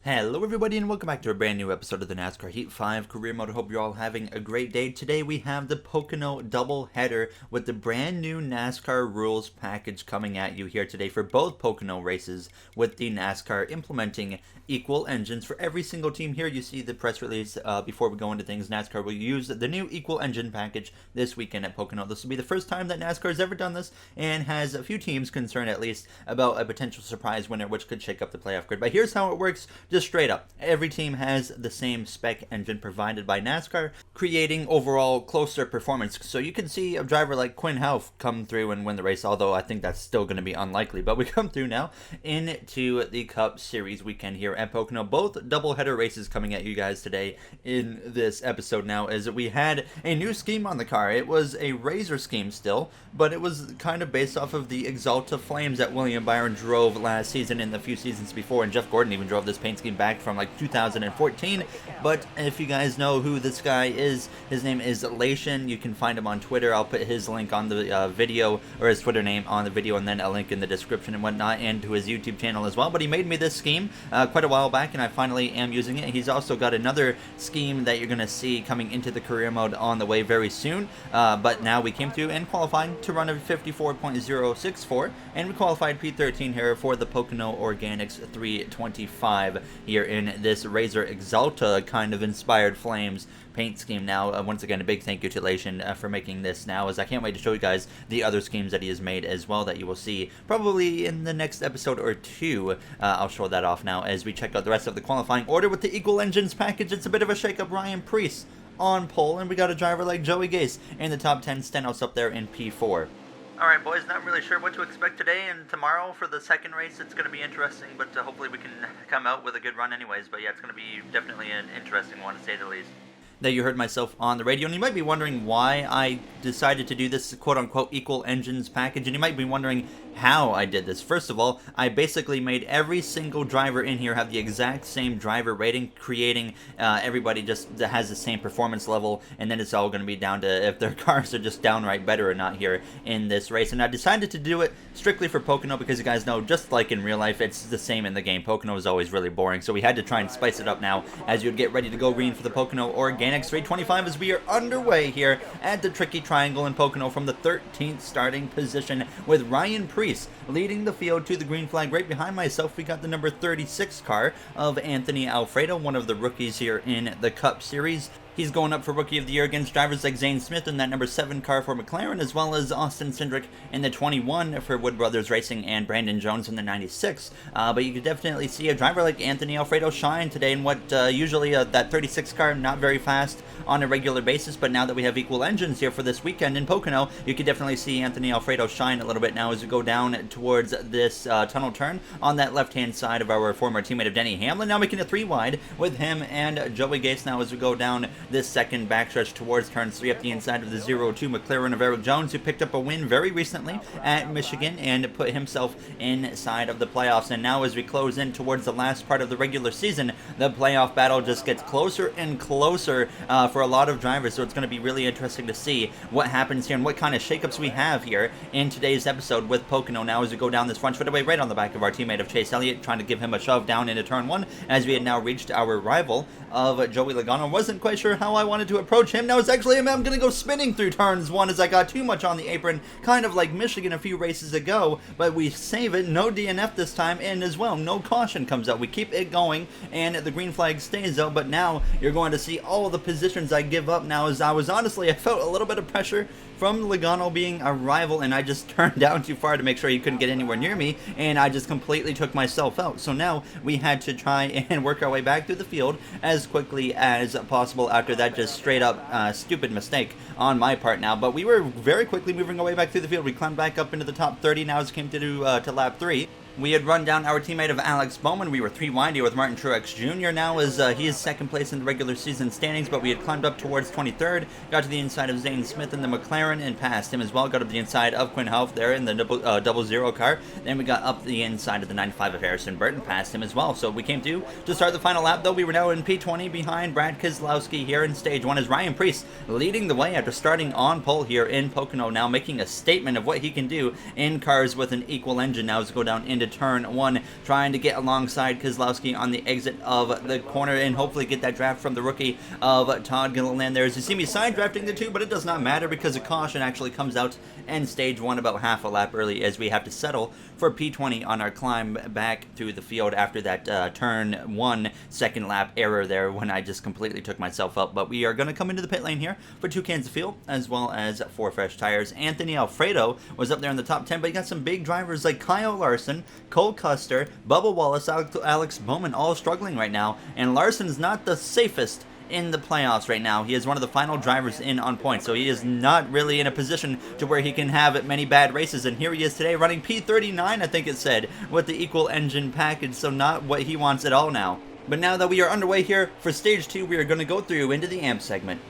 Hello everybody and welcome back to a brand new episode of the NASCAR Heat 5 Career Mode. I hope you're all having a great day. Today we have the Pocono double header with the brand new NASCAR rules package coming at you here today for both Pocono races, with the NASCAR implementing equal engines for every single team. Here you see the press release before we go into things. NASCAR will use the new equal engine package this weekend at Pocono. This will be the first time that NASCAR has ever done this and has a few teams concerned at least about a potential surprise winner which could shake up the playoff grid. But here's how it works. Just straight up, every team has the same spec engine provided by NASCAR, creating overall closer performance. So you can see a driver like Quinn Houff come through and win the race, although I think that's still going to be unlikely. But we come through now into the Cup Series weekend here at Pocono. Both doubleheader races coming at you guys today in this episode now, as we had a new scheme on the car. It was a Razor scheme still, but it was kind of based off of the Exalta Flames that William Byron drove last season and the few seasons before, and Jeff Gordon even drove this paint scheme back from like 2014. But if you guys know who this guy is, his name is Lation. You can find him on Twitter. I'll put his link on the video, or his Twitter name on the video, and then a link in the description and whatnot, and to his YouTube channel as well. But he made me this scheme quite a while back, and I finally am using it. He's also got another scheme that you're going to see coming into the career mode on the way very soon. But now we came through and qualified to run a 54.064, and we qualified P13 here for the Pocono Organics 325 here in this Razor Exalta kind of inspired Flames paint scheme. Now, once again, a big thank you to Lation for making this now, as I can't wait to show you guys the other schemes that he has made as well that you will see probably in the next episode or two. I'll show that off now as we check out the rest of the qualifying order with the Equal Engines package. It's a bit of a shake-up. Ryan Preece on pole, and we got a driver like Joey Gase in the top 10, Stenhouse up there in P4. Alright boys, not really sure what to expect today and tomorrow for the second race. It's going to be interesting, but hopefully we can come out with a good run anyways. But yeah, it's going to be definitely an interesting one to say the least. That you heard myself on the radio, and you might be wondering why I decided to do this quote-unquote equal engines package, and you might be wondering how I did this. First of all, I basically made every single driver in here have the exact same driver rating, creating everybody just that has the same performance level, and then it's all going to be down to if their cars are just downright better or not here in this race. And I decided to do it strictly for Pocono because you guys know, just like in real life, it's the same in the game. Pocono is always really boring, so we had to try and spice it up now as you'd get ready to go green for the Pocono Organics 325 as we are underway here at the Tricky Triangle in Pocono from the 13th starting position, with Ryan Preece leading the field to the green flag. Right behind myself, we got the number 36 car of Anthony Alfredo, one of the rookies here in the Cup Series. He's going up for Rookie of the Year against drivers like Zane Smith in that number 7 car for McLaren, as well as Austin Cindric in the 21 for Wood Brothers Racing and Brandon Jones in the 96. But you could definitely see a driver like Anthony Alfredo shine today in what usually that 36 car, not very fast on a regular basis. But now that we have equal engines here for this weekend in Pocono, you could definitely see Anthony Alfredo shine a little bit now as we go down towards this tunnel turn on that left-hand side of our former teammate of Denny, Hamlin. Now making a 3 wide with him and Joey Gase now as we go down this second backstretch towards turn 3 up the inside of the 0-2 McLaren of Eric Jones, who picked up a win very recently at Michigan and put himself inside of the playoffs. And now as we close in towards the last part of the regular season, the playoff battle just gets closer and closer for a lot of drivers. So it's going to be really interesting to see what happens here and what kind of shakeups we have here in today's episode with Pocono. Now as we go down this front straightaway right on the back of our teammate of Chase Elliott, trying to give him a shove down into turn 1 as we had now reached our rival of Joey Logano. Wasn't quite sure how I wanted to approach him. Now it's actually I'm going to go spinning through turns 1 as I got too much on the apron, kind of like Michigan a few races ago, but we save it. No DNF this time, and as well, no caution comes out. We keep it going, and the green flag stays out, but now you're going to see all the positions I give up now, as I felt a little bit of pressure from Logano being a rival, and I just turned down too far to make sure he couldn't get anywhere near me, and I just completely took myself out. So now we had to try and work our way back through the field as quickly as possible after that just straight up stupid mistake on my part now. But we were very quickly moving our way back through the field. We climbed back up into the top 30 now as it came to lap 3. We had run down our teammate of Alex Bowman. We were 3 wide here with Martin Truex Jr. now as he is second place in the regular season standings, but we had climbed up towards 23rd, got to the inside of Zane Smith in the McLaren and passed him as well, got up the inside of Quinn Houff there in the double zero car. Then we got up the inside of the 95 of Harrison Burton, passed him as well. So we came to start the final lap, though. We were now in P20 behind Brad Keselowski here in stage 1 as Ryan Preece leading the way after starting on pole here in Pocono, now making a statement of what he can do in cars with an equal engine now as we go down into into turn 1, trying to get alongside Keselowski on the exit of the corner and hopefully get that draft from the rookie of Todd Gilliland there. As you see me side drafting the two, but it does not matter because a caution actually comes out in stage 1 about half a lap early, as we have to settle for P20 on our climb back through the field after that turn 1 second lap error there when I just completely took myself up. But we are going to come into the pit lane here for 2 cans of fuel as well as 4 fresh tires. Anthony Alfredo was up there in the top 10, but you got some big drivers like Kyle Larson, Cole Custer, Bubba Wallace, Alex Bowman all struggling right now, and Larson's not the safest in the playoffs right now. He is one of the final drivers in on points, so he is not really in a position to where he can have many bad races, and here he is today running P39, I think it said, with the equal engine package, so not what he wants at all now. But now that we are underway here for stage 2, we are going to go through into the AMP segment.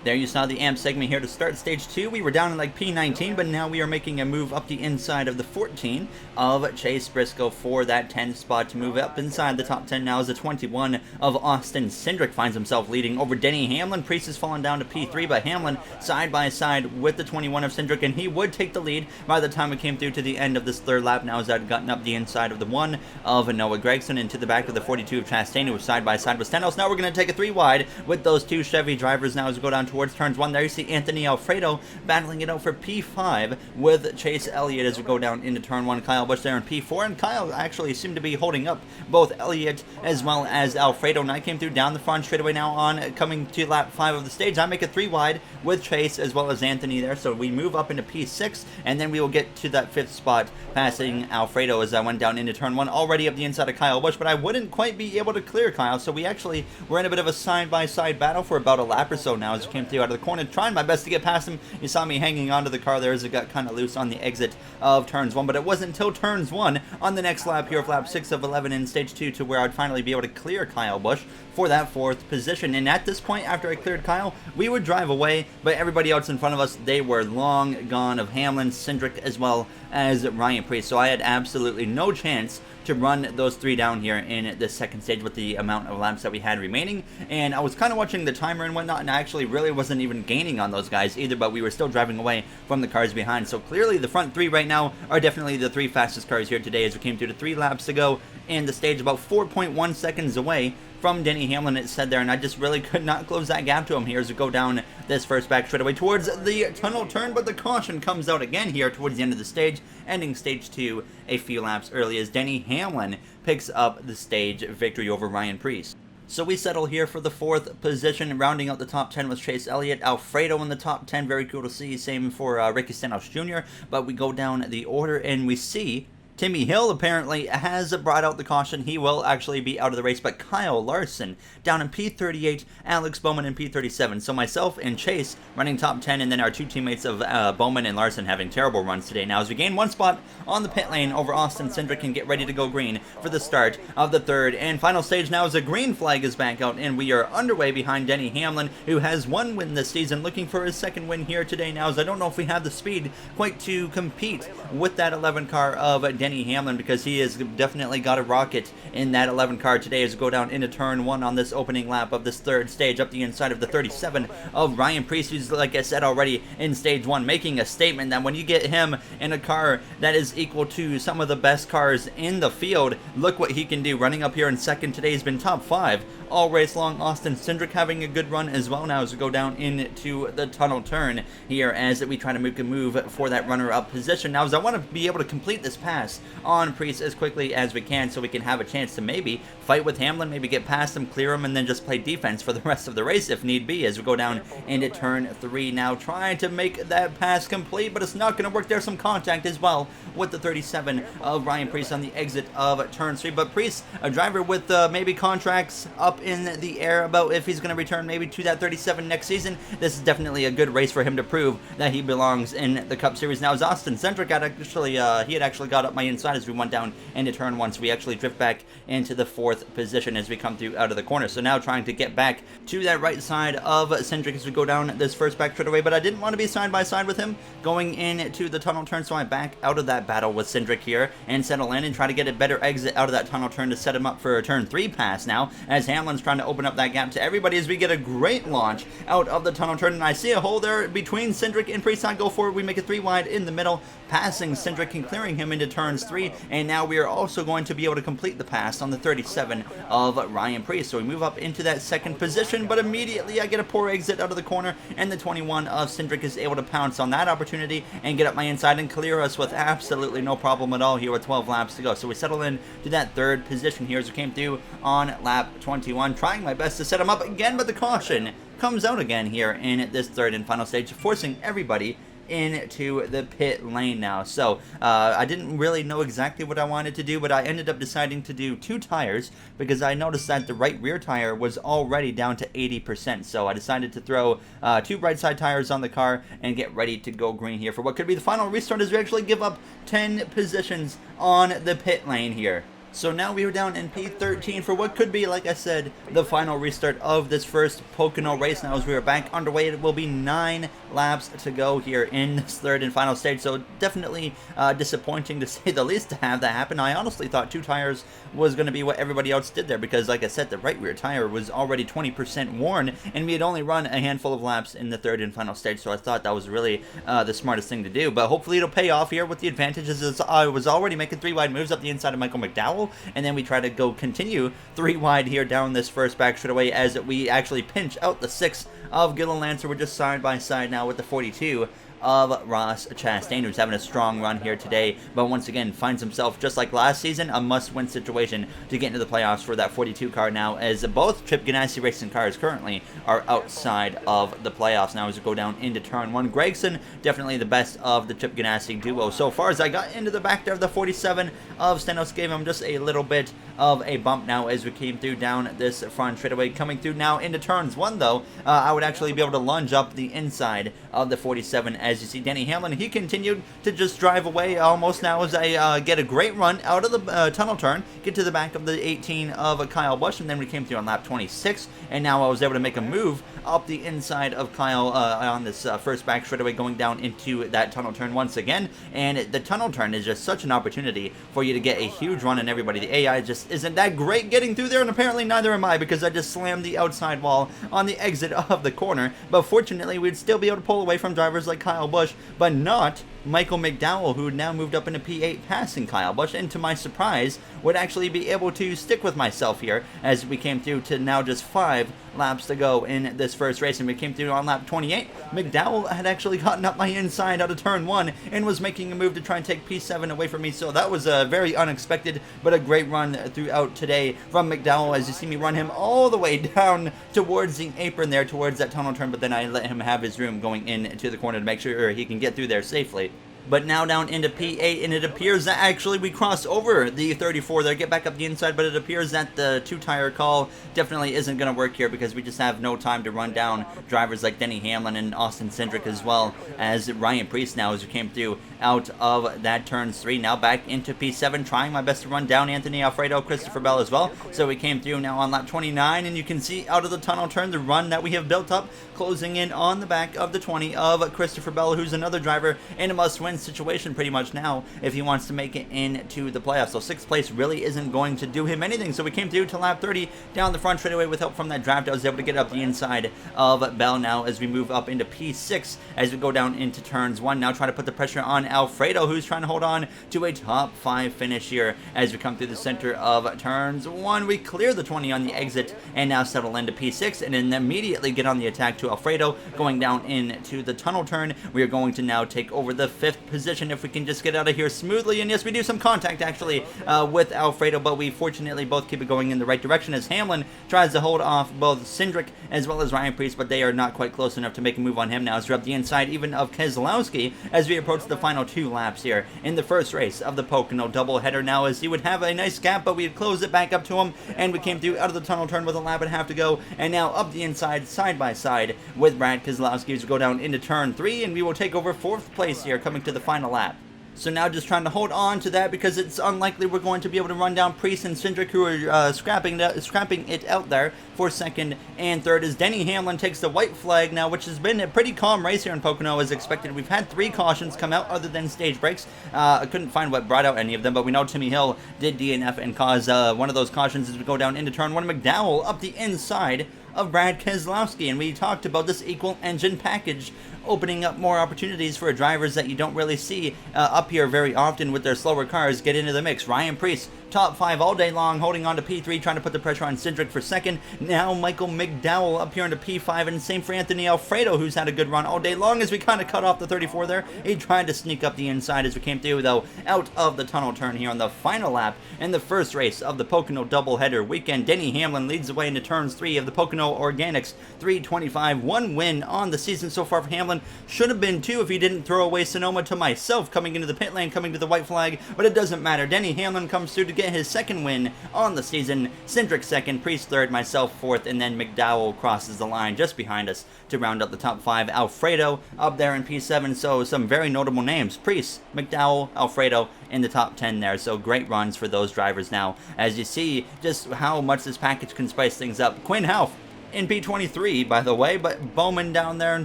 There you saw the AMP segment here to start stage 2. We were down in like P19, but now we are making a move up the inside of the 14 of Chase Briscoe for that 10 spot to move up inside the top 10 now as the 21 of Austin Cindric finds himself leading over Denny Hamlin. Priest has fallen down to P3, but Hamlin side by side with the 21 of Cindric, and he would take the lead by the time we came through to the end of this third lap now as I'd gotten up the inside of the 1 of Noah Gragson into the back of the 42 of Chastain, who was side by side with Stenhouse. Now we're going to take a 3 wide with those 2 Chevy drivers now as we go down towards turns 1. There you see Anthony Alfredo battling it out for P5 with Chase Elliott as we go down into turn 1. Kyle Busch there in P4, and Kyle actually seemed to be holding up both Elliott as well as Alfredo, and I came through down the front straightaway now on coming to lap 5 of the stage. I make it 3 wide with Chase as well as Anthony there, so we move up into P6, and then we will get to that 5th spot passing Alfredo as I went down into turn 1, already up the inside of Kyle Busch, but I wouldn't quite be able to clear Kyle, so we actually were in a bit of a side-by-side battle for about a lap or so now as we came through out of the corner, trying my best to get past him. You saw me hanging onto the car there as it got kind of loose on the exit of turns 1, but it wasn't until turns 1 on the next lap here of lap 6 of 11 in stage 2 to where I'd finally be able to clear Kyle Busch for that 4th position. And at this point, after I cleared Kyle, we would drive away, but everybody else in front of us, they were long gone, of Hamlin, Cindric, as well as Ryan Preece, so I had absolutely no chance to run those 3 down here in the second stage with the amount of laps that we had remaining. And I was kind of watching the timer and whatnot, and I actually really wasn't even gaining on those guys either, but we were still driving away from the cars behind. So clearly the front 3 right now are definitely the 3 fastest cars here today as we came through to 3 laps to go in the stage, about 4.1 seconds away from Denny Hamlin, it said there, and I just really could not close that gap to him here as we go down this first back straightaway towards the tunnel turn, but the caution comes out again here towards the end of the stage, ending stage 2 a few laps early as Denny Hamlin picks up the stage victory over Ryan Preece. So we settle here for the 4th position, rounding out the top 10 with Chase Elliott, Alfredo in the top 10, very cool to see, same for Ricky Stenhouse Jr., but we go down the order and we see Timmy Hill apparently has brought out the caution. He will actually be out of the race, but Kyle Larson down in P38, Alex Bowman in P37. So myself and Chase running top 10, and then our two teammates of Bowman and Larson having terrible runs today. Now as we gain one spot on the pit lane over Austin Cindric and get ready to go green for the start of the third and final stage now as a green flag is back out, and we are underway behind Denny Hamlin, who has one win this season, looking for his second win here today now, as I don't know if we have the speed quite to compete with that 11 car of Denny Hamlin, because he has definitely got a rocket in that 11 car today as we go down into turn 1 on this opening lap of this third stage up the inside of the 37 of Ryan Preece, who's, like I said already, in stage 1 making a statement that when you get him in a car that is equal to some of the best cars in the field, look what he can do. Running up here in second today, has been top 5 all race long. Austin Cindric having a good run as well now as we go down into the tunnel turn here as we try to make a move for that runner-up position. Now as I want to be able to complete this pass on Preece as quickly as we can so we can have a chance to maybe fight with Hamlin, maybe get past him, clear him, and then just play defense for the rest of the race if need be as we go down into turn 3 now, trying to make that pass complete, but it's not going to work. There's some contact as well with the 37 of Ryan Preece on the exit of turn 3, but Preece, a driver with maybe contracts up in the air about if he's going to return maybe to that 37 next season. This is definitely a good race for him to prove that he belongs in the Cup Series. Now as Austin Cindric had actually got up my inside as we went down into turn 1, so we actually drift back into the 4th position as we come through out of the corner. So now trying to get back to that right side of Cindric as we go down this first back straightaway, but I didn't want to be side by side with him going into the tunnel turn, so I back out of that battle with Cindric here and settle in and try to get a better exit out of that tunnel turn to set him up for a turn 3 pass now as Hamlin's trying to open up that gap to everybody as we get a great launch out of the tunnel turn, and I see a hole there between Cindric and Preece. Go forward, we make it 3 wide in the middle, passing Cindric and clearing him into turns 3, and now we are also going to be able to complete the pass on the 37 of Ryan Preece. So we move up into that 2nd position, but immediately I get a poor exit out of the corner, and the 21 of Cindric is able to pounce on that opportunity and get up my inside and clear us with absolutely no problem at all here with 12 laps to go. So we settle in to that 3rd position here as we came through on lap 21, trying my best to set him up again, but the caution comes out again here in this 3rd and final stage, forcing everybody into the pit lane now. So I didn't really know exactly what I wanted to do, but I ended up deciding to do 2 tires because I noticed that the right rear tire was already down to 80%. So I decided to throw 2 right side tires on the car and get ready to go green here for what could be the final restart as we actually give up 10 positions on the pit lane here. So now we are down in P13 for what could be, like I said, the final restart of this first Pocono race. Now as we are back underway, it will be 9 laps to go here in this 3rd and final stage. So definitely disappointing to say the least to have that happen. I honestly thought 2 tires was going to be what everybody else did there because, like I said, the right rear tire was already 20% worn and we had only run a handful of laps in the 3rd and final stage. So I thought that was really the smartest thing to do. But hopefully it'll pay off here with the advantages as I was already making 3 wide moves up the inside of Michael McDowell. And then we try to go continue 3 wide here down this first back straightaway as we actually pinch out the 6 of Gillen Lancer. We're just side by side now with the 42 of Ross Chastain, who's having a strong run here today, but once again finds himself, just like last season, a must-win situation to get into the playoffs for that 42 car now, as both Chip Ganassi racing cars currently are outside of the playoffs now as we go down into turn 1. Gregson, definitely the best of the Chip Ganassi duo so far, as I got into the back there of the 47 of Stenos, gave him just a little bit of a bump now as we came through down this front straightaway. Coming through now into turns 1 though, I would actually be able to lunge up the inside of the 47. As you see, Denny Hamlin, he continued to just drive away almost now as I get a great run out of the tunnel turn, get to the back of the 18 of Kyle Busch, and then we came through on lap 26, and now I was able to make a move up the inside of Kyle on this first back straightaway going down into that tunnel turn once again. And the tunnel turn is just such an opportunity for you to get a huge run on everybody. The AI just isn't that great getting through there, and apparently neither am I, because I just slammed the outside wall on the exit of the corner. But fortunately, we'd still be able to pull away from drivers like Kyle Busch, but not Michael McDowell, who had now moved up into P8 passing Kyle Busch, and to my surprise would actually be able to stick with myself here as we came through to now just 5 laps to go in this first race. And we came through on lap 28. McDowell had actually gotten up my inside out of turn 1 and was making a move to try and take P7 away from me, so that was a very unexpected but a great run throughout today from McDowell, as you see me run him all the way down towards the apron there towards that tunnel turn, but then I let him have his room going into the corner to make sure he can get through there safely. But now down into P8, and it appears that actually we crossed over the 34 there, get back up the inside, but it appears that the two-tire call definitely isn't going to work here because we just have no time to run down drivers like Denny Hamlin and Austin Cindric, as well as Ryan Preece now as we came through out of that turns 3. Now back into P7, trying my best to run down Anthony Alfredo, Christopher Bell as well. So we came through now on lap 29, and you can see out of the tunnel turn the run that we have built up, closing in on the back of the 20 of Christopher Bell, who's another driver in a must-win situation pretty much now if he wants to make it into the playoffs. So 6th place really isn't going to do him anything. So we came through to lap 30 down the front straightaway with help from that draft. I was able to get up the inside of Bell now as we move up into P6 as we go down into turns 1. Now trying to put the pressure on Alfredo, who's trying to hold on to a top 5 finish here as we come through the center of turns 1. We clear the 20 on the exit and now settle into P6 and then immediately get on the attack to Alfredo going down into the tunnel turn. We are going to now take over the 5th position if we can just get out of here smoothly. And yes, we do some contact actually with Alfredo, but we fortunately both keep it going in the right direction as Hamlin tries to hold off both Cindric as well as Ryan Preece, but they are not quite close enough to make a move on him now as we're up the inside even of Keselowski as we approach the final 2 laps here in the first race of the Pocono doubleheader now, as he would have a nice gap, but we had closed it back up to him and we came through out of the tunnel turn with a lap and a half to go, and now up the inside side by side with Brad Keselowski as we go down into turn 3, and we will take over 4th place here coming to the final lap. So now just trying to hold on to that because it's unlikely we're going to be able to run down Preece and Cindric, who are scrapping it out there for 2nd and 3rd as Denny Hamlin takes the white flag now, which has been a pretty calm race here in Pocono as expected. We've had 3 cautions come out other than stage breaks. I couldn't find what brought out any of them, but we know Timmy Hill did DNF and cause one of those cautions as we go down into turn 1. McDowell up the inside of Brad Keselowski, and we talked about this equal engine package opening up more opportunities for drivers that you don't really see up here very often with their slower cars get into the mix. Ryan Preece, top 5 all day long, holding on to P3, trying to put the pressure on Cindric for 2nd. Now Michael McDowell up here into P5, and same for Anthony Alfredo, who's had a good run all day long as we kind of cut off the 34 there. He tried to sneak up the inside as we came through, though, out of the tunnel turn here on the final lap in the first race of the Pocono doubleheader weekend. Denny Hamlin leads the way into turns 3 of the Pocono Organics 325. 1 win on the season so far for Hamlin. Should have been 2 if he didn't throw away Sonoma to myself coming into the pit lane, coming to the white flag, but it doesn't matter. Denny Hamlin comes through to get his 2nd win on the season. Cindric 2nd, Preece 3rd, myself 4th, and then McDowell crosses the line just behind us to round up the top 5. Alfredo up there in P7, so some very notable names. Preece, McDowell, Alfredo in the top 10 there, so great runs for those drivers now as you see just how much this package can spice things up. Quinn Houff in P23, by the way, but Bowman down there in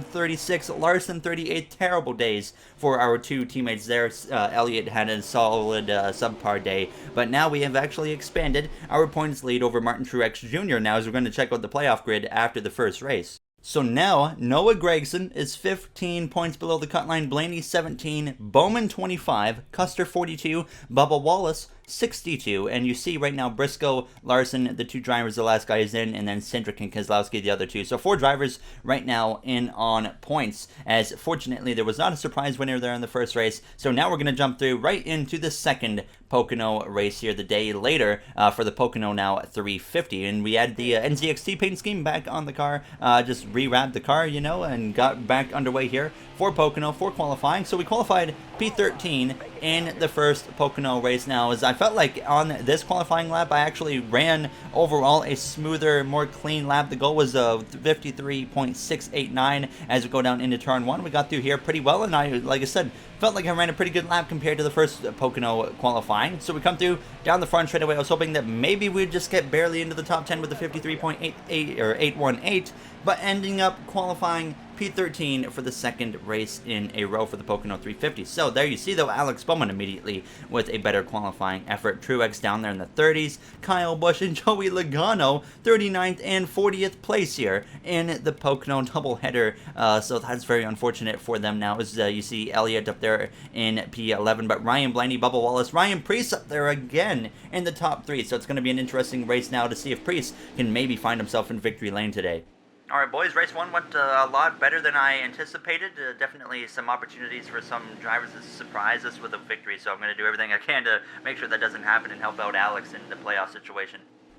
36, Larson 38. Terrible days for our 2 teammates there. Elliott had a solid subpar day, but now we have actually expanded our points lead over Martin Truex Jr. now as we're going to check out the playoff grid after the first race. So now, Noah Gragson is 15 points below the cut line, Blaney 17, Bowman 25, Custer 42, Bubba Wallace 62, and you see right now Briscoe, Larson, the 2 drivers, the last guy is in, and then Cindric and Keselowski, the other 2. So 4 drivers right now in on points, as fortunately there was not a surprise winner there in the first race. So now we're going to jump through right into the 2nd Pocono race here the day later for the Pocono now 350, and we added the NZXT paint scheme back on the car, just rewrapped the car, you know, and got back underway here for Pocono for qualifying. So we qualified P13 in the first Pocono race now, as I felt like on this qualifying lap I actually ran overall a smoother, more clean lap. The goal was 53.689 as we go down into turn 1. We got through here pretty well, and like I said, felt like I ran a pretty good lap compared to the first Pocono qualifying. So we come through down the front straight away. I was hoping that maybe we'd just get barely into the top 10 with the 53.88 or 818, but ending up qualifying P13 for the 2nd race in a row for the Pocono 350. So there you see, though, Alex Bowman immediately with a better qualifying effort. Truex down there in the 30s. Kyle Busch and Joey Logano 39th and 40th place here in the Pocono doubleheader. So that's very unfortunate for them now, as you see Elliott up there in P11, but Ryan Blaney, Bubba Wallace, Ryan Preece up there again in the top 3. So it's going to be an interesting race now to see if Preece can maybe find himself in victory lane today. All right, boys, race 1 went a lot better than I anticipated. Definitely some opportunities for some drivers to surprise us with a victory, so I'm going to do everything I can to make sure that doesn't happen and help out Alex in the playoff situation.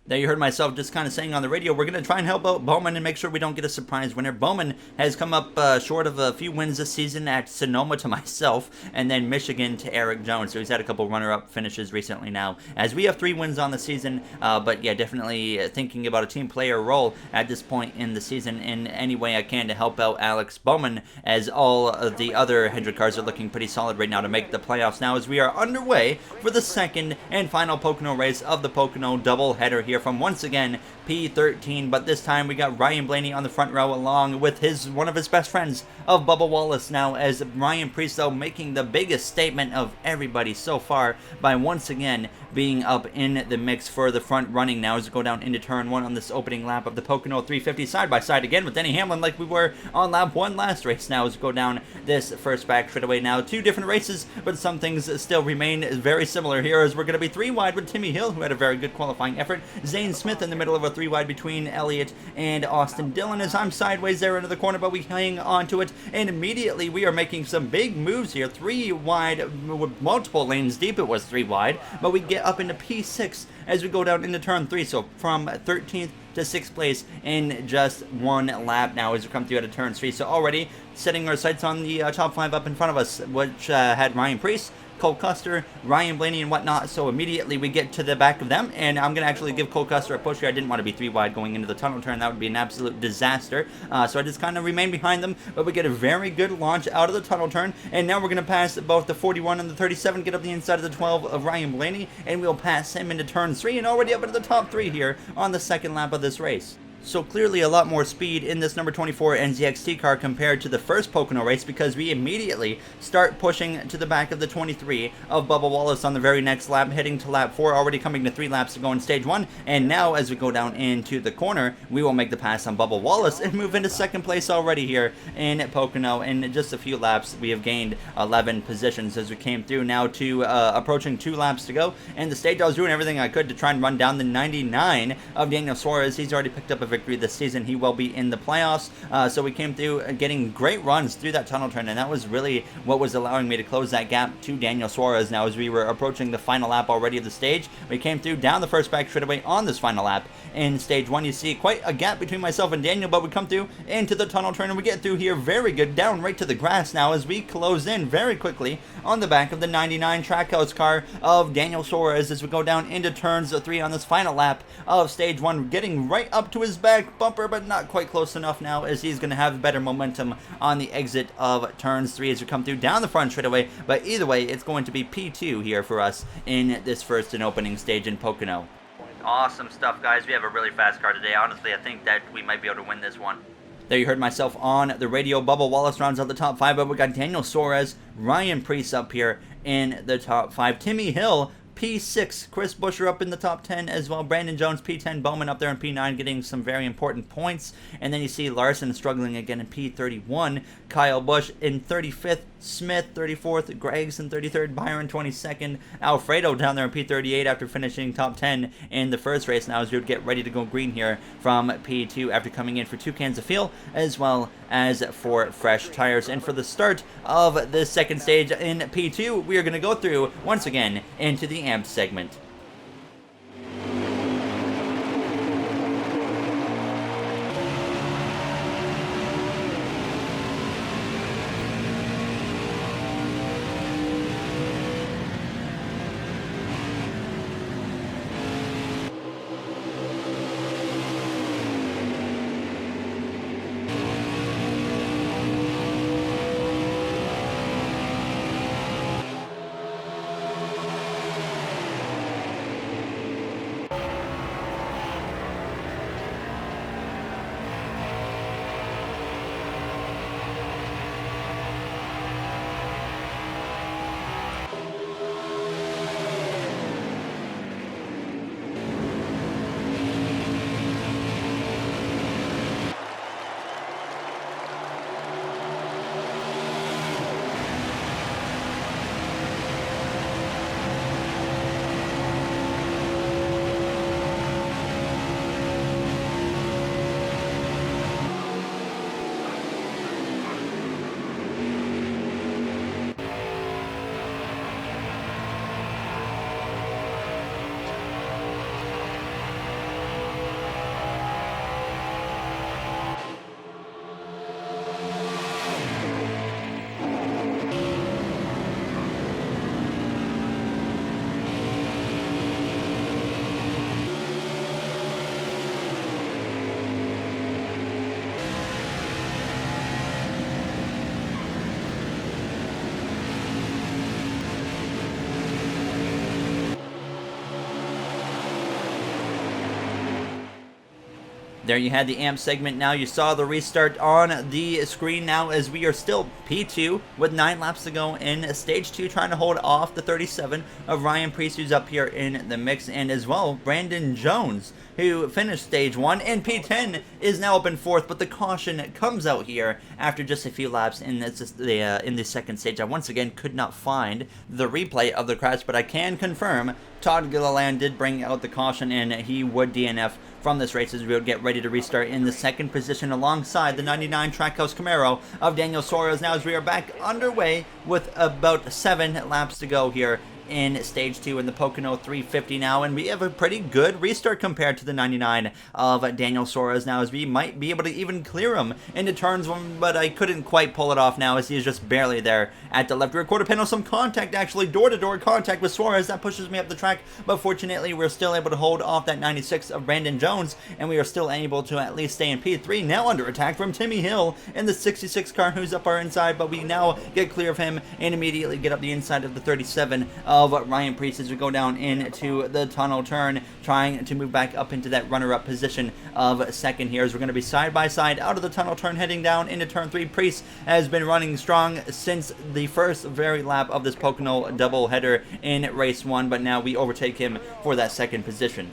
There you heard myself just kind of saying on the radio, we're going to try and help out Bowman and make sure we don't get a surprise winner. Bowman has come up short of a few wins this season at Sonoma to myself, and then Michigan to Eric Jones. So he's had a couple runner-up finishes recently now, as we have 3 wins on the season. But yeah, definitely thinking about a team player role at this point in the season in any way I can to help out Alex Bowman, as all of the other Hendrick cars are looking pretty solid right now to make the playoffs now, as we are underway for the second and final Pocono race of the Pocono doubleheader here from, once again, P13, but this time we got Ryan Blaney on the front row along with one of his best friends of Bubba Wallace now, as Ryan Presto making the biggest statement of everybody so far by once again being up in the mix for the front running now as we go down into turn 1 on this opening lap of the Pocono 350, side by side again with Denny Hamlin like we were on lap 1 last race now as we go down this first back straightaway now. 2 different races, but some things still remain very similar here, as we're going to be 3 wide with Timmy Hill, who had a very good qualifying effort. Zane Smith in the middle of a 3 wide between Elliott and Austin Dillon, as I'm sideways there into the corner, but we hang on to it, and immediately we are making some big moves here. 3 wide with multiple lanes deep. It was 3 wide, but we get up into P6 as we go down into turn 3, so from 13th to 6th place in just 1 lap now as we come through out of turn 3. So already setting our sights on the top 5 up in front of us, which had Ryan Preece, Cole Custer, Ryan Blaney, and whatnot. So immediately we get to the back of them, and I'm going to actually give Cole Custer a push here. I didn't want to be 3 wide going into the tunnel turn. That would be an absolute disaster. So I just kind of remain behind them, but we get a very good launch out of the tunnel turn, and now we're going to pass both the 41 and the 37, get up the inside of the 12 of Ryan Blaney, and we'll pass him into turn 3, and already up into the top 3 here on the second lap of this race. So clearly a lot more speed in this number 24 NZXT car compared to the first Pocono race, because we immediately start pushing to the back of the 23 of Bubba Wallace on the very next lap, heading to lap 4, already coming to 3 laps to go in stage 1. And now as we go down into the corner, we will make the pass on Bubba Wallace and move into 2nd place already here in Pocono. In just a few laps, we have gained 11 positions as we came through now to approaching 2 laps to go. And the stage, I was doing everything I could to try and run down the 99 of Daniel Suarez. He's already picked up a victory this season. He will be in the playoffs. So we came through getting great runs through that tunnel turn, and that was really what was allowing me to close that gap to Daniel Suarez now as we were approaching the final lap already of the stage. We came through down the first back straightaway on this final lap in stage 1. You see quite a gap between myself and Daniel, but we come through into the tunnel turn and we get through here very good, down right to the grass now as we close in very quickly on the back of the 99 Trackhouse car of Daniel Suarez as we go down into turns 3 on this final lap of stage 1, getting right up to his back bumper, but not quite close enough now as he's going to have better momentum on the exit of turns 3 as we come through down the front straightaway. But either way, it's going to be P2 here for us in this first and opening stage in Pocono. Awesome stuff, guys. We have a really fast car today. Honestly, I think that we might be able to win this one. There you heard myself on the radio. Bubba Wallace rounds out the top 5, but we got Daniel Suarez, Ryan Preece up here in the top 5. Timmy Hill, P6, Chris Buescher up in the top 10 as well. Brandon Jones, P10, Bowman up there in P9 getting some very important points. And then you see Larson struggling again in P31. Kyle Busch in 35th. Smith 34th. Gregson 33rd. Byron 22nd. Alfredo down there in P38 after finishing top 10 in the first race. Now as we would get ready to go green here from P2 after coming in for 2 cans of fuel as well as for fresh tires. And for the start of the second stage in P2, we are going to go through once again into the amped segment. There you had the AMP segment. Now you saw the restart on the screen now as we are still P2 with 9 laps to go in stage 2, trying to hold off the 37 of Ryan Preece, who's up here in the mix, and as well Brandon Jones, who finished stage 1 in P10, is now up in 4th, but the caution comes out here after just a few laps in the second stage. I once again could not find the replay of the crash, but I can confirm Todd Gilliland did bring out the caution, and he would DNF from this race as we would get ready to restart in the second position alongside the 99 Trackhouse Camaro of Daniel Suarez. Now as we are back underway with about 7 laps to go here in stage 2 in the Pocono 350 now, and we have a pretty good restart compared to the 99 of Daniel Suarez now, as we might be able to even clear him into turns 1, but I couldn't quite pull it off now as he is just barely there at the left rear quarter panel. Some contact, actually door-to-door contact with Suarez, that pushes me up the track, but fortunately we're still able to hold off that 96 of Brandon Jones, and we are still able to at least stay in P3. Now under attack from Timmy Hill in the 66 car, who's up our inside, but we now get clear of him and immediately get up the inside of the 37 of Ryan Preece as we go down into the tunnel turn, trying to move back up into that runner-up position of second here, as we're going to be side by side out of the tunnel turn heading down into turn 3. Preece has been running strong since the first very lap of this Pocono doubleheader in race 1, but now we overtake him for that second position.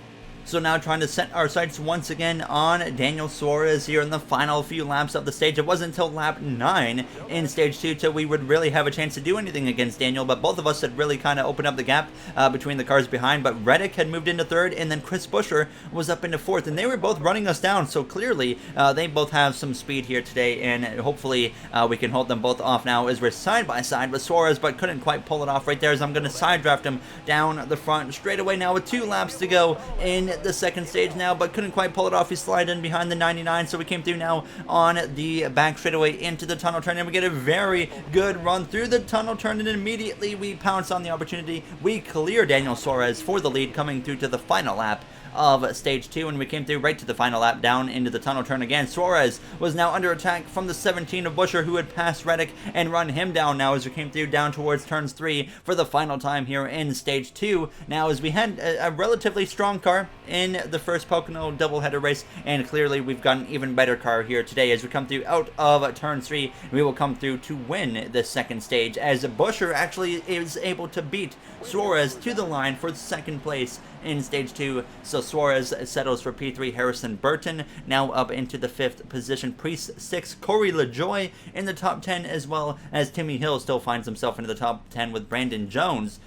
So now trying to set our sights once again on Daniel Suarez here in the final few laps of the stage. It wasn't until lap 9 in stage 2 till we would really have a chance to do anything against Daniel, but both of us had really kind of opened up the gap between the cars behind. But Reddick had moved into 3rd, and then Chris Buescher was up into 4th, and they were both running us down, so clearly they both have some speed here today, and hopefully we can hold them both off now as we're side by side with Suarez, but couldn't quite pull it off right there, as I'm going to side draft him down the front straight away now with 2 laps to go in the second stage now, but couldn't quite pull it off. He slid in behind the 99, so we came through now on the back straightaway into the tunnel turn, and we get a very good run through the tunnel turn, and immediately we pounce on the opportunity. We clear Daniel Suarez for the lead coming through to the final lap of stage 2, and we came through right to the final lap down into the tunnel turn again. Suarez was now under attack from the 17 of Buescher, who had passed Reddick and run him down now as we came through down towards turns 3 for the final time here in stage 2. Now as we had a relatively strong car in the first Pocono doubleheader race, and clearly we've got an even better car here today as we come through out of turn 3. We will come through to win the second stage, as Buescher actually is able to beat Suarez to the line for second place in stage 2. So Suarez settles for P3. Harrison Burton now up into the 5th position. Preece 6. Corey LaJoy in the top 10, as well as Timmy Hill still finds himself into the top 10 with Brandon Jones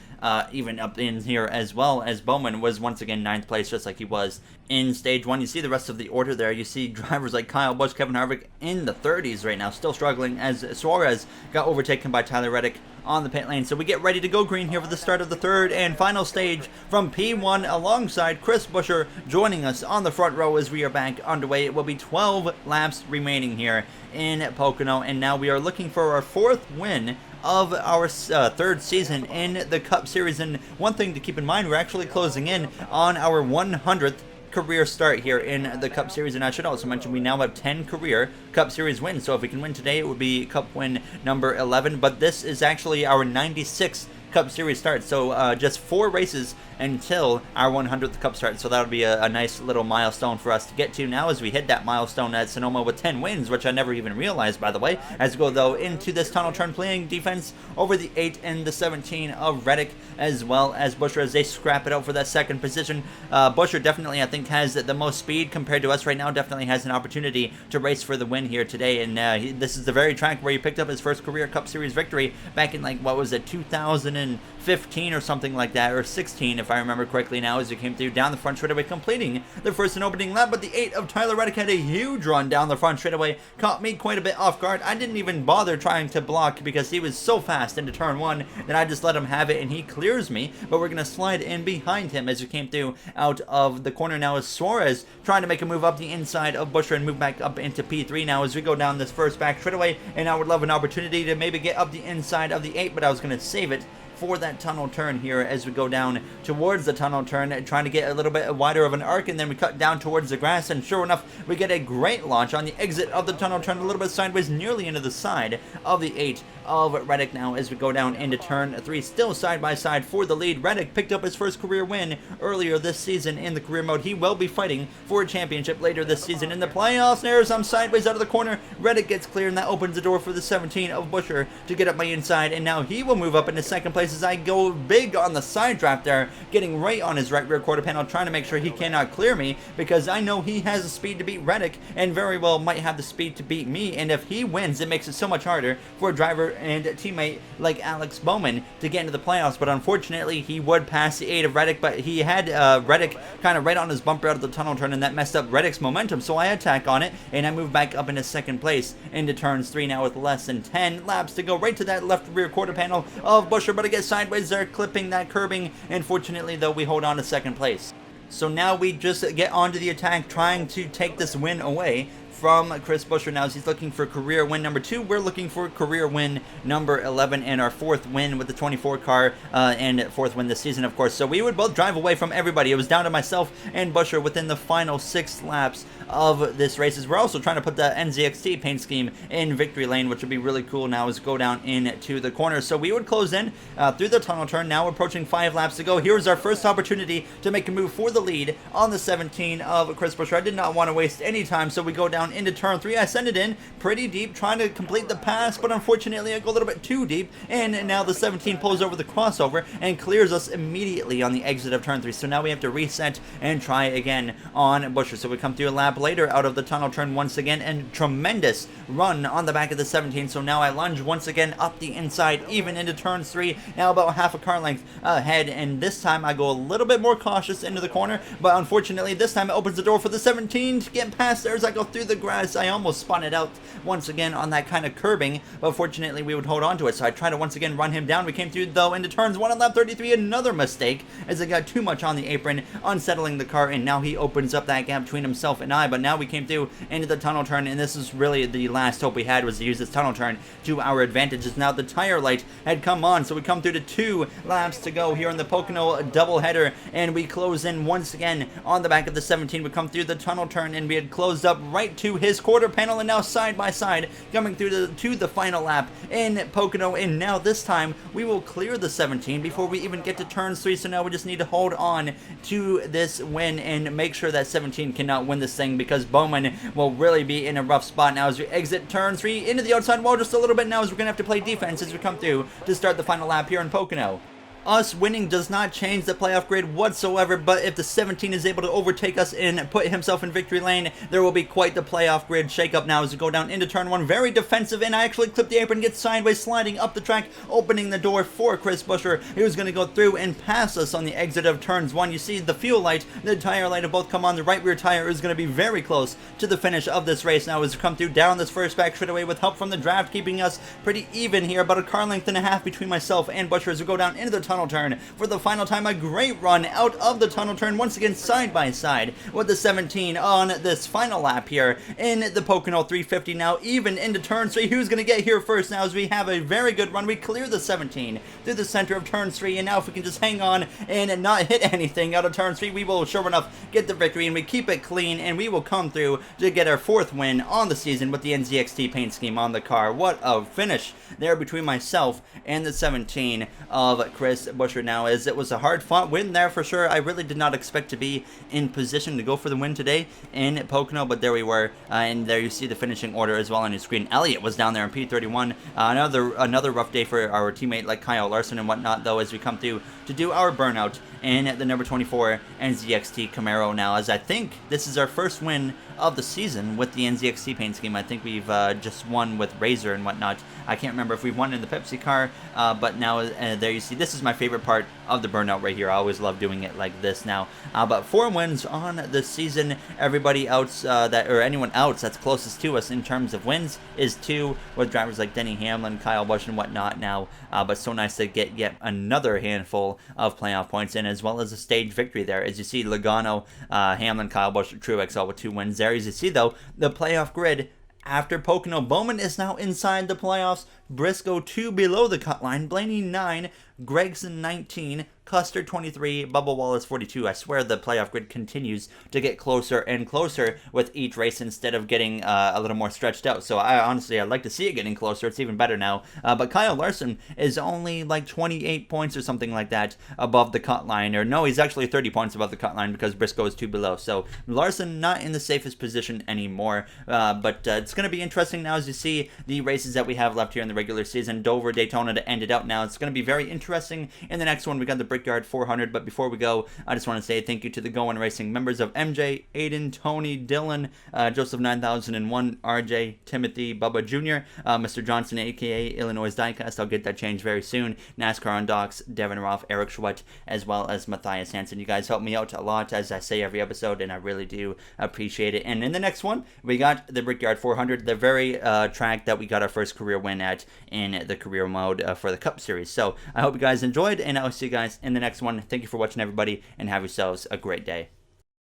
even up in here, as well as Bowman was once again 9th place, just like he was in stage 1. You see the rest of the order there. You see drivers like Kyle Busch, Kevin Harvick in the 30s right now, still struggling, as Suarez got overtaken by Tyler Reddick on the pit lane. So we get ready to go green here for the start of the third and final stage from P1, alongside Chris Buescher joining us on the front row as we are back underway. It will be 12 laps remaining here in Pocono, and now we are looking for our 4th win of our 3rd season in the Cup Series. And one thing to keep in mind, we're actually closing in on our 100th career start here in the Cup Series, and I should also mention we now have 10 career Cup Series wins, so if we can win today it would be Cup win number 11, but this is actually our 96th Cup Series start, so just 4 races until our 100th Cup start, so that would be a nice little milestone for us to get to now as we hit that milestone at Sonoma with 10 wins, which I never even realized, by the way, as we go though into this tunnel turn, playing defense over the 8 and the 17 of Reddick, as well as Buescher as they scrap it out for that second position. Buescher definitely, I think, has the most speed compared to us right now, definitely has an opportunity to race for the win here today, and this is the very track where he picked up his first career Cup Series victory back in, like, what was it, 2015 or something like that, or 16 if I remember correctly now, as he came through down the front straightaway, completing the first and opening lap. But the 8 of Tyler Reddick had a huge run down the front straightaway, caught me quite a bit off guard. I didn't even bother trying to block because he was so fast into turn 1 that I just let him have it, and he clears me, but we're going to slide in behind him as we came through out of the corner. Now is Suarez trying to make a move up the inside of Buescher and move back up into P3 now as we go down this first back straightaway, and I would love an opportunity to maybe get up the inside of the 8, but I was going to save it for that tunnel turn here as we go down towards the tunnel turn, trying to get a little bit wider of an arc, and then we cut down towards the grass, and sure enough, we get a great launch on the exit of the tunnel turn, a little bit sideways, nearly into the side of the 8 of Reddick now as we go down into turn 3, still side by side for the lead. Reddick picked up his first career win earlier this season in the career mode. He will be fighting for a championship later this season in the playoffs. There's some sideways out of the corner. Reddick gets clear, and that opens the door for the 17 of Busher to get up my inside, and now he will move up into second place as I go big on the side draft there, getting right on his right rear quarter panel, trying to make sure he cannot clear me, because I know he has the speed to beat Reddick and very well might have the speed to beat me, and if he wins, it makes it so much harder for a driver and a teammate like Alex Bowman to get into the playoffs. But unfortunately, he would pass the 8 of Reddick, but he had Reddick kind of right on his bumper out of the tunnel turn, and that messed up Reddick's momentum, so I attack on it, and I move back up into second place into turns 3 now with less than 10 laps to go, right to that left rear quarter panel of Busher, but I get sideways there, clipping that curbing, and fortunately, though, we hold on to second place. So now we just get onto the attack, trying to take this win away from Chris Busher now as he's looking for career win number 2. We're looking for career win number 11 and our 4th win with the 24 car and 4th win this season, of course. So we would both drive away from everybody. It was down to myself and Busher within the final 6 laps of this race. As we're also trying to put the NZXT paint scheme in victory lane, which would be really cool now as we go down into the corner. So we would close in through the tunnel turn, now approaching 5 laps to go. Here's our first opportunity to make a move for the lead on the 17 of Chris Busher. I did not want to waste any time, so we go down into turn 3. I send it in pretty deep, trying to complete the pass, but unfortunately I go a little bit too deep, and now the 17 pulls over the crossover and clears us immediately on the exit of turn 3. So now we have to reset and try again on Busher. So we come through a lap later out of the tunnel turn once again, and tremendous run on the back of the 17. So now I lunge once again up the inside, even into turn 3, now about half a car length ahead, and this time I go a little bit more cautious into the corner, but unfortunately this time it opens the door for the 17 to get past there as I go through the grass. I almost spun it out once again on that kind of curbing, but fortunately we would hold on to it, so I try to once again run him down. We came through though into turns 1 on lap 33, another mistake as I got too much on the apron, unsettling the car, and now he opens up that gap between himself and I. But now we came through into the tunnel turn, and this is really the last hope we had, was to use this tunnel turn to our advantage, as now the tire light had come on. So we come through to 2 laps to go here in the Pocono doubleheader, and we close in once again on the back of the 17. We come through the tunnel turn, and we had closed up right to his quarter panel, and now side by side coming through to the final lap in Pocono, and now this time we will clear the 17 before we even get to turns 3. So now we just need to hold on to this win and make sure that 17 cannot win this thing, because Bowman will really be in a rough spot now as we exit turn 3 into the outside wall just a little bit now, as we're gonna have to play defense as we come through to start the final lap here in Pocono. Us winning does not change the playoff grid whatsoever, but if the 17 is able to overtake us and put himself in victory lane, there will be quite the playoff grid shakeup now as we go down into turn 1. Very defensive, and I actually clip the apron, get sideways, sliding up the track, opening the door for Chris Busher, who's going to go through and pass us on the exit of turns 1. You see the fuel light, the tire light have both come on. The right rear tire is going to be very close to the finish of this race now as we come through down this first back straightaway with help from the draft, keeping us pretty even here, about a car length and a half between myself and Busher as we go down into the tunnel turn for the final time. A great run out of the tunnel turn, once again side by side with the 17 on this final lap here in the Pocono 350. Now even into turn 3, who's going to get here first now as we have a very good run. We clear the 17 through the center of turn 3, and now if we can just hang on and not hit anything out of turn 3, we will sure enough get the victory, and we keep it clean, and we will come through to get our 4th win on the season with the NZXT paint scheme on the car. What a finish there between myself and the 17 of Chris Busher now, as it was a hard-fought win there for sure. I really did not expect to be in position to go for the win today in Pocono, but there we were, and there you see the finishing order as well on your screen. Elliott was down there in P31. Another rough day for our teammate like Kyle Larson and whatnot, though, as we come through to do our burnout in the number 24 NZXT Camaro now, as I think this is our first win of the season with the NZXT paint scheme. I think we've just won with Razor and whatnot. I can't remember if we've won in the Pepsi car, but now there you see, this is my favorite part of the burnout right here. I always love doing it like this now. But 4 wins on the season. Everybody else anyone else that's closest to us in terms of wins is 2, with drivers like Denny, Hamlin, Kyle Busch and whatnot now. But so nice to get yet another handful of playoff points in, as well as a stage victory there. As you see, Logano, Hamlin, Kyle Busch, Truex all with 2 wins there. As you see though, the playoff grid after Pocono, Bowman is now inside the playoffs, Briscoe 2 below the cut line, Blaney 9, Gregson 19, Custer 23, Bubba Wallace 42. I swear the playoff grid continues to get closer and closer with each race instead of getting a little more stretched out. So I'd like to see it getting closer. It's even better now. But Kyle Larson is only like 28 points or something like that above the cut line. Or no, he's actually 30 points above the cut line because Briscoe is 2 below. So Larson not in the safest position anymore. But it's going to be interesting now as you see the races that we have left here in the regular season. Dover, Daytona to end it out now. It's going to be very interesting. In the next one, we got the Brickyard 400. But before we go, I just want to say thank you to the Going Racing members of MJ, Aiden, Tony, Dylan, Joseph 9001, RJ, Timothy, Bubba Jr., Mr. Johnson, aka Illinois Diecast. I'll get that changed very soon. NASCAR on Docks, Devin Roth, Eric Schwett, as well as Matthias Hansen. You guys help me out a lot, as I say every episode, and I really do appreciate it. And in the next one, we got the Brickyard 400, the very track that we got our first career win at in the career mode for the Cup Series. So I hope you guys enjoyed, and I'll see you guys in the next one. Thank you for watching, everybody, and have yourselves a great day.